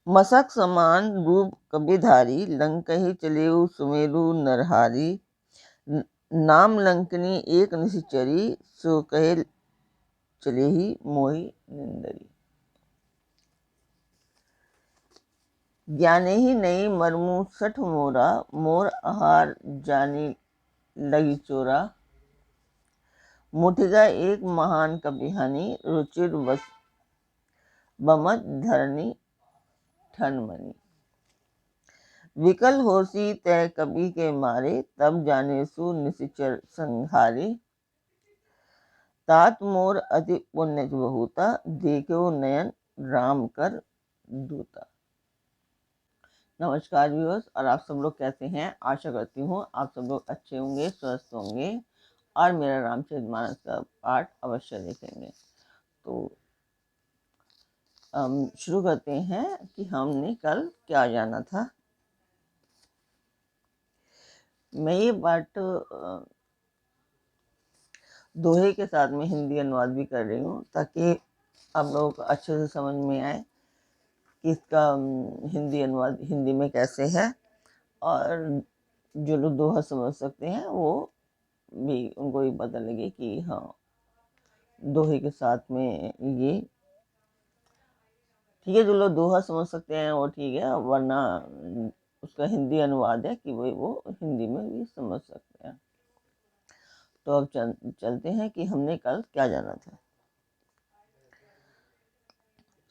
मसक समान रूप कबिधारी, लंकहि चलेउ सुमेरु नरहारी। नाम लंकनी एक निशिचरी, सो कहे चलेहि मोहि निंदरी। ज्ञानेहि नहीं मरमु सठ मोरा, मोर आहार जानी लगी चोरा। मुठिगा एक महान कपिहानी, रुचिर बस बमत धरनी ठनमनी। विकल होसी तय कपि के मारे, तब जानेसु निशिचर संहारे। तात मोर अति पुण्य बहुता, देखो नयन राम कर दूता। नमस्कार व्यूअर्स, और आप सब लोग कैसे हैं? आशा करती हूँ आप सब लोग अच्छे होंगे, स्वस्थ होंगे और मेरा रामचरितमानस का पाठ अवश्य देखेंगे। तो शुरू करते हैं कि हमने कल क्या जाना था। मैं ये पाठ दोहे के साथ में हिंदी अनुवाद भी कर रही हूँ ताकि आप लोगों को अच्छे से समझ में आए कि इसका हिंदी अनुवाद हिंदी में कैसे है, और जो लोग दोहा समझ सकते हैं वो भी उनको भी पता लगे कि हाँ दोहे के साथ में ये ठीक है। जो लोग दोहा समझ सकते हैं वो ठीक है, वरना उसका हिंदी अनुवाद है कि वो हिंदी में भी समझ सकते हैं। तो अब चलते हैं कि हमने कल क्या जाना था।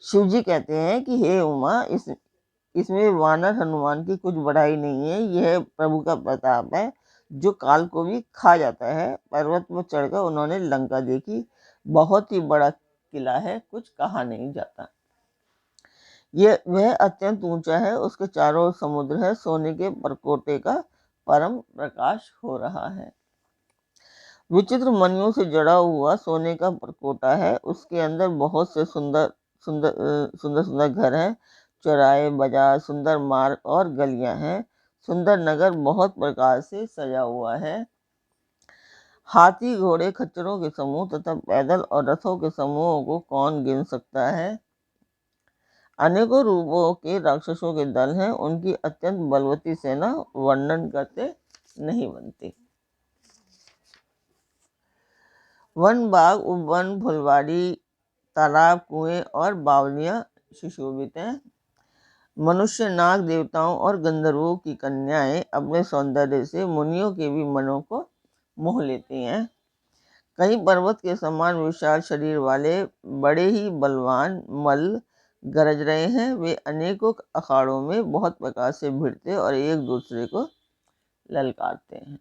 शिव जी कहते हैं कि हे उमा, इसमें वानर हनुमान की कुछ बड़ाई नहीं है। यह प्रभु का प्रताप है जो काल को भी खा जाता है। पर्वत में चढ़कर उन्होंने लंका देखी, बहुत ही बड़ा किला है, कुछ कहा नहीं जाता। वह अत्यंत ऊंचा है, उसके चारों ओर समुद्र है, सोने के परकोटे का परम प्रकाश हो रहा है। विचित्र मणियों से जड़ा हुआ सोने का परकोटा है, उसके अंदर बहुत से सुंदर सुंदर सुंदर सुंदर घर हैं, चौराहे, बाजार, सुंदर मार्ग और गलियां हैं। सुंदर नगर बहुत प्रकार से सजा हुआ है। हाथी, घोड़े, खच्चरों के समूह तथा पैदल और रथों के समूहों को कौन गिन सकता है। अनेकों रूपों के राक्षसों के दल हैं, उनकी अत्यंत बलवती सेना वर्णन करते नहीं बनती। वन, बाग, उपवन, फुलवाड़ी, तालाब, कुएं और बावलियां सुशोभित हैं। मनुष्य, नाग, देवताओं और गंधर्वों की कन्याएं अपने सौंदर्य से मुनियों के भी मनों को मोह लेती हैं। कहीं पर्वत के समान विशाल शरीर वाले बड़े ही बलवान मल्ल गरज रहे हैं। वे अनेकों अखाड़ों में बहुत प्रकार से भिड़ते और एक दूसरे को ललकारते हैं।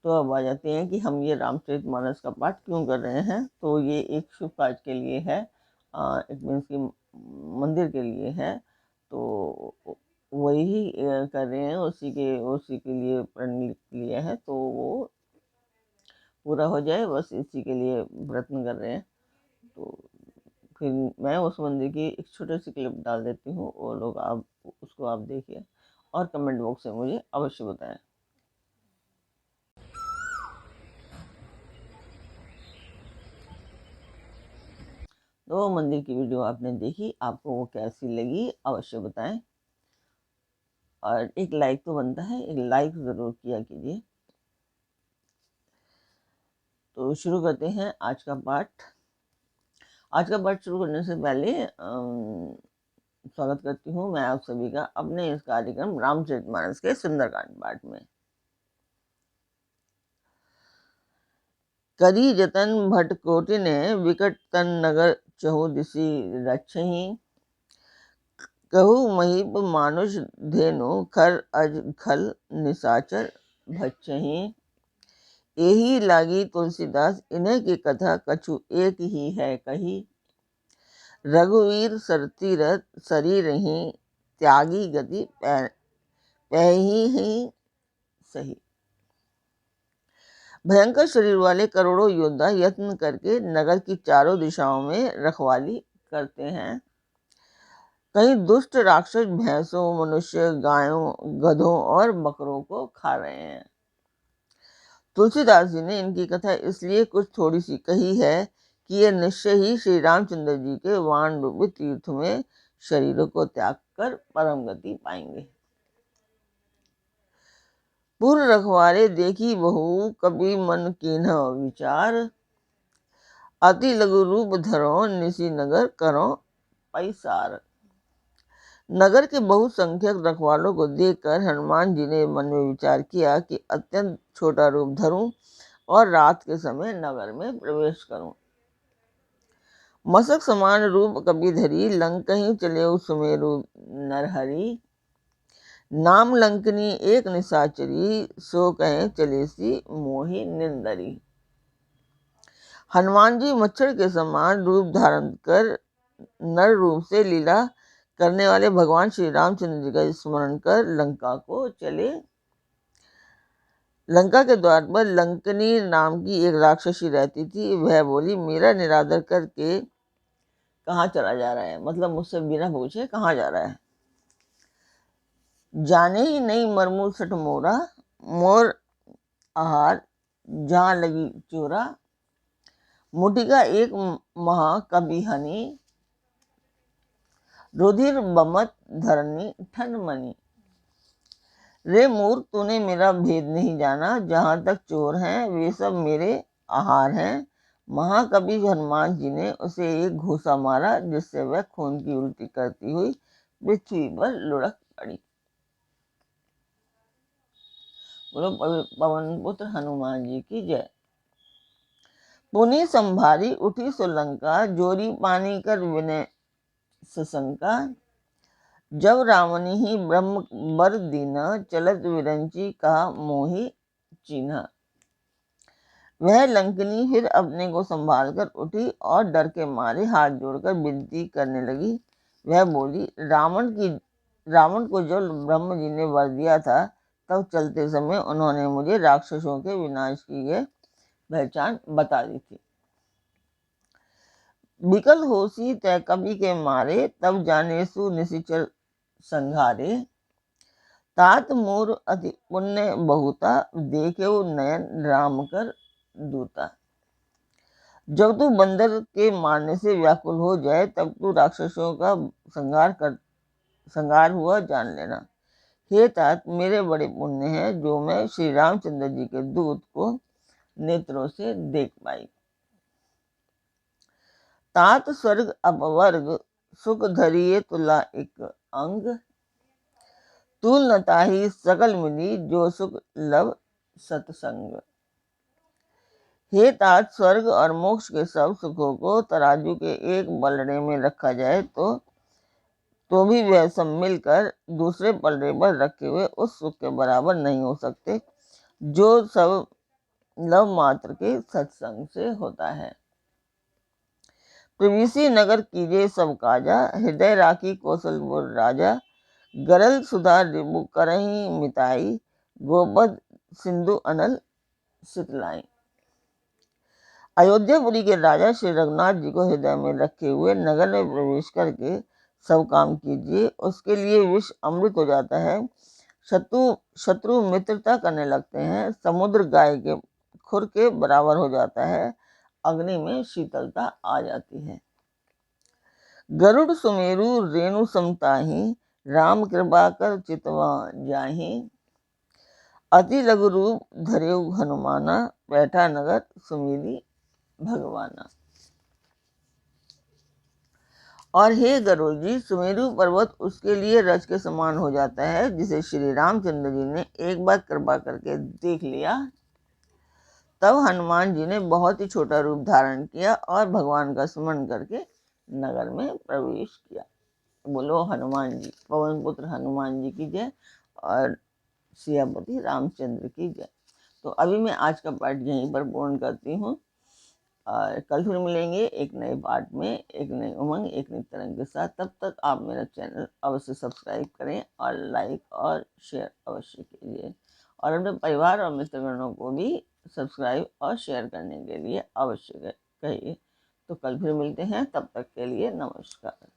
तो अब आ जाते हैं कि हम ये रामचरितमानस का पाठ क्यों कर रहे हैं। तो ये एक शुभ कार्य के लिए है, इट मीन्स कि मंदिर के लिए है। तो वही कर रहे हैं, उसी के लिए प्रण लिया है, तो वो पूरा हो जाए, बस इसी के लिए प्रयत्न कर रहे हैं। तो फिर मैं उस मंदिर की एक छोटी सी क्लिप डाल देती हूँ, वो लोग आप उसको आप देखिए और कमेंट बॉक्स में मुझे अवश्य बताएं। तो मंदिर की वीडियो आपने देखी, आपको वो कैसी लगी अवश्य बताएं, और एक लाइक तो बनता है, एक लाइक ज़रूर किया कीजिए। तो शुरू करते हैं आज का पाठ। आज का पाठ शुरू करने से पहले स्वागत करती हूँ मैं आप सभी का अपने इस कार्यक्रम रामचरितमानस के सुंदरकांड पाठ में। करी जतन भट कोटि ने, विकट तन नगर चहु दिशि रक्षहि। कहु महीप मानुष धेनु, खर अज खल निशाचर भक्षहि। एही लागी तुलसीदास, इन्हें की कथा कछु एक ही है कही। रघुवीर सरतीरथ सरी रही, त्यागी गति पही ही सही। भयंकर शरीर वाले करोड़ों योद्धा यत्न करके नगर की चारों दिशाओं में रखवाली करते हैं। कहीं दुष्ट राक्षस भैंसों, मनुष्य, गायों, गधों और बकरों को खा रहे हैं। तुलसीदास जी ने इनकी कथा इसलिए कुछ थोड़ी सी कही है किए निश्चय ही श्री रामचंद्र जी के वाण रूपी तीर्थ में शरीरों को त्याग कर परम गति पाएंगे। पूर्व रखवारे देखी बहु कभी मन कीन्ह विचार, अति लघु रूप धरो निशि नगर करो पैसार। नगर के बहुसंख्यक रखवालों को देखकर हनुमान जी ने मन में विचार किया कि अत्यंत छोटा रूप धरूं और रात के समय नगर में प्रवेश करूं। मशक समान रूप कभी धरी लंकहि चले सुमेरु नरहरि, नाम लंकनी एक निशाचरी सो कहें चलेसी मोहि निंदरी। हनुमान जी मच्छर के समान रूप धारण कर नर रूप से लीला करने वाले भगवान श्री रामचंद्र जी का स्मरण कर लंका को चले। लंका के द्वार पर लंकनी नाम की एक राक्षसी रहती थी। वह बोली, मेरा निरादर करके कहाँ चला जा रहा है, मतलब मुझसे बिना पूछे कहाँ जा रहा है। जाने ही नहीं मरमू सठ मोरा, मोर आहार जहाँ लगी चोरा, मुटिका एक महा कभी हनी, रुधिर बमत धरनी ठन मनी। रे मूर्ख, तूने मेरा भेद नहीं जाना, जहाँ तक चोर हैं वे सब मेरे आहार हैं। महाकवि हनुमान जी ने उसे एक घूसा मारा, जिससे वह खून की उल्टी करती हुई पृथ्वी पर लुढ़क पड़ी। बोलो पवन पुत्र हनुमान जी की जय। पुनि संभारी उठी सुलंका, जोरी पानी कर विनय सशंका, जब रावणी ही ब्रह्म बर दीना, चलत विरंची कहा मोहि चीन्हा। वह लंकनी फिर अपने को संभाल कर उठी और डर के मारे हाथ जोड़कर विनती करने लगी। वह बोली, रावण को जब ब्रह्म जी ने वर दिया था, तब चलते समय उन्होंने मुझे राक्षसों के विनाश की यह पहचान बता दी थी। विकल होसी तय कवि के मारे, तब जाने सु निशिचर संघारे, तात मोर अति पुण्य बहुता, देखे नयन राम कर दूता। जब तू बंदर के मारने से व्याकुल हो जाए, तब तू राक्षसों का संहार हुआ जान लेना। हे तात, मेरे बड़े पुण्य हैं जो मैं श्री रामचंद्र जी के दूत को नेत्रों से देख पाई। तात स्वर्ग अपवर्ग सुख धरिए तुला एक अंग, तुल न ताहि सकल मिली जो सुख लव सत्संग। हे तात, स्वर्ग और मोक्ष के सब सुखों को तराजू के एक पलड़े में रखा जाए तो भी वह सब मिलकर दूसरे पलड़े पर रखे हुए उस सुख के बराबर नहीं हो सकते जो सब लव मात्र के सत्संग से होता है। प्रवीसी नगर कीजे सब काजा, हृदय राखी कौशलपुर राजा, गरल सुधा रिबु करही मिताई, गोपद सिंधु अनल सितलाई। अयोध्यापुरी के राजा श्री रघुनाथ जी को हृदय में रखे हुए नगर में प्रवेश करके सब काम कीजिए, उसके लिए विष अमृत हो जाता है। शत्रु मित्रता करने लगते हैं, समुद्र गाय के खुर के बराबर हो जाता है, अग्नि में शीतलता आ जाती है। गरुड़ सुमेरु रेणु समताही, राम कृपा कर चितवा जाही, अति लघु रूप धरेउ हनुमाना, बैठा नगर सुमेरी भगवाना। और हे गरुड़ जी, सुमेरु पर्वत उसके लिए रज के समान हो जाता है, जिसे श्री रामचंद्र जी ने एक बार कृपा करके देख लिया। तब हनुमान जी ने बहुत ही छोटा रूप धारण किया और भगवान का स्मरण करके नगर में प्रवेश किया। बोलो हनुमान जी, पवन पुत्र हनुमान जी की जय और सियापति रामचंद्र की जय। तो अभी मैं आज का पाठ यहीं पर पूर्ण करती हूँ और कल फिर मिलेंगे एक नए पाठ में, एक नई उमंग, एक नई तरंग के साथ। तब तक आप मेरा चैनल अवश्य सब्सक्राइब करें और लाइक और शेयर अवश्य कीजिए और अपने परिवार और मित्रगणों को भी सब्सक्राइब और शेयर करने के लिए अवश्य कहिए। तो कल फिर मिलते हैं, तब तक के लिए नमस्कार।